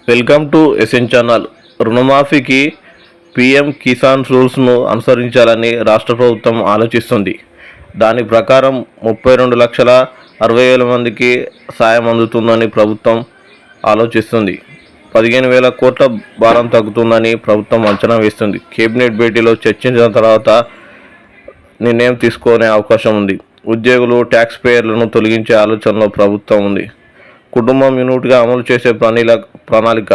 Welcome to SN channel. రుణమాఫీకి PM Kisan రూల్స్ను అనుసరించాలని రాష్ట్ర ప్రభుత్వం ఆలోచిస్తుంది. దాని ప్రకారం 32,60,000 మందికి సాయం అందుతుందని ప్రభుత్వం ఆలోచిస్తుంది. 15,000 కోట్ల భారం తగ్గుతుందని ప్రభుత్వం అంచనా వేస్తుంది. కేబినెట్ భేటీలో చర్చించిన తర్వాత నిర్ణయం తీసుకునే అవకాశం ఉంది. ఉద్యోగులు, ట్యాక్స్ పేయర్లను తొలగించే ఆలోచనలో ప్రభుత్వం ఉంది. కుటుంబం యూనిట్గా అమలు చేసే ప్రణాళిక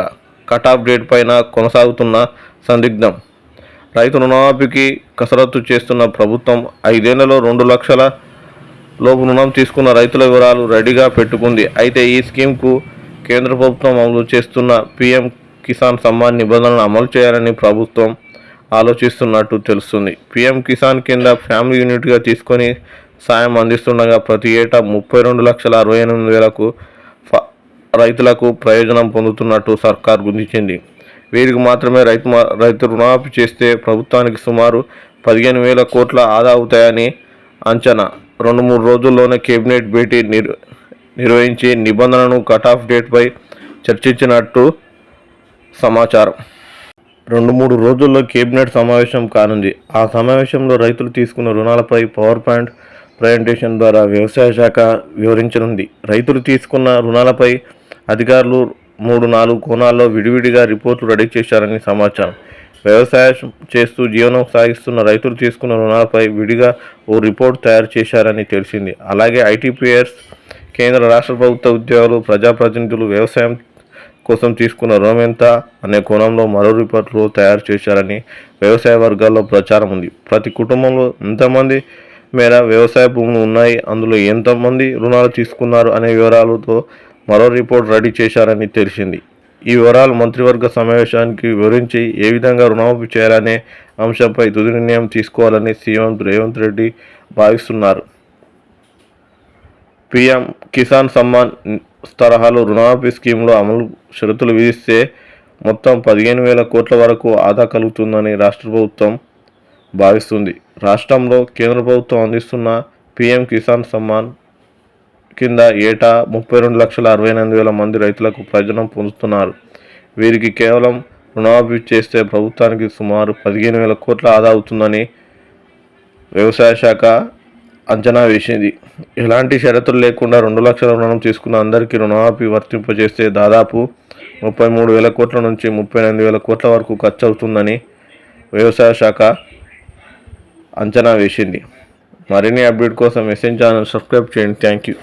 కట్ ఆఫ్ డేట్ పైన కొనసాగుతున్న సందిగ్ధం. రైతు రుణమాఫీకి కసరత్తు చేస్తున్న ప్రభుత్వం 5 ఏళ్లలో 2 లక్షల లోపు రుణం తీసుకున్న రైతుల వివరాలు రెడీగా పెట్టుకుంది. అయితే ఈ స్కీమ్కు కేంద్ర ప్రభుత్వం అమలు చేస్తున్న పీఎం కిసాన్ సమ్మాన్ నిబంధనలను అమలు చేయాలని ప్రభుత్వం ఆలోచిస్తున్నట్టు తెలుస్తుంది. పీఎం కిసాన్ కింద ఫ్యామిలీ యూనిట్గా తీసుకొని సాయం అందిస్తుండగా ప్రతి ఏటా 32,68,000 రైతులకు ప్రయోజనం పొందుతున్నట్టు సర్కార్ గుర్తించింది. వీరికి మాత్రమే రైతు రుణమాఫీ చేస్తే ప్రభుత్వానికి సుమారు 15,000 కోట్ల ఆదా అవుతాయని అంచనా. 2-3 రోజుల్లోనే కేబినెట్ భేటీ నిర్వహించి నిబంధనలను కట్ ఆఫ్ డేట్పై చర్చించినట్టు సమాచారం. 2-3 రోజుల్లో కేబినెట్ సమావేశం కానుంది. ఆ సమావేశంలో రైతులు తీసుకున్న రుణాలపై పవర్ పాయింట్ ప్రజెంటేషన్ ద్వారా వ్యవసాయ శాఖ వివరించనుంది. రైతులు తీసుకున్న రుణాలపై అధికారులు 3-4 కోణాల్లో విడివిడిగా రిపోర్టులు రెడీ చేశారని సమాచారం. వ్యవసాయం చేస్తూ జీవనం సాగిస్తున్న రైతులు తీసుకున్న రుణాలపై విడిగా ఓ రిపోర్ట్ తయారు చేశారని తెలిసింది. అలాగే ఐటీపీఆర్స్, కేంద్ర రాష్ట్ర ప్రభుత్వ ఉద్యోగులు, ప్రజాప్రతినిధులు వ్యవసాయం కోసం తీసుకున్న రుణం ఎంత అనే కోణంలో మరో రిపోర్టులు తయారు చేశారని వ్యవసాయ వర్గాల్లో ప్రచారం ఉంది. ప్రతి కుటుంబంలో ఎంతమంది మేర వ్యవసాయ భూములు ఉన్నాయి, అందులో ఎంతమంది రుణాలు తీసుకున్నారు అనే వివరాలతో మరో రిపోర్ట్ రెడీ చేశారని తెలిసింది. ఈ వివరాలు మంత్రివర్గ సమావేశానికి వివరించి ఏ విధంగా రుణమాఫీ చేయాలనే అంశంపై తుది నిర్ణయం తీసుకోవాలని సీఎం రేవంత్ రెడ్డి భావిస్తున్నారు. పీఎం కిసాన్ సమ్మాన్ తరహాలో రుణమాఫీ స్కీమ్లో అమలు షరతులు విధిస్తే మొత్తం 15,000 కోట్ల వరకు ఆదా కలుగుతుందని రాష్ట్ర ప్రభుత్వం భావిస్తుంది. రాష్ట్రంలో కేంద్ర ప్రభుత్వం అందిస్తున్న పీఎం కిసాన్ సమ్మాన్ కింద ఏటా 32,68,000 మంది రైతులకు ప్రయోజనం పొందుతున్నారు. వీరికి కేవలం రుణమాఫీ చేస్తే ప్రభుత్వానికి సుమారు 15,000 కోట్ల ఆదా అవుతుందని వ్యవసాయ శాఖ అంచనా వేసింది. ఎలాంటి షరతులు లేకుండా 2 లక్షల రుణం తీసుకున్న అందరికీ రుణమాఫీ వర్తింపజేస్తే దాదాపు 33,000 కోట్ల నుంచి 38,000 కోట్ల వరకు ఖర్చు అవుతుందని వ్యవసాయ శాఖ అంచనా వేసింది. మరిన్ని అప్డేట్ కోసం ఎస్ఎన్ ఛానల్ సబ్స్క్రైబ్ చేయండి. Thank you.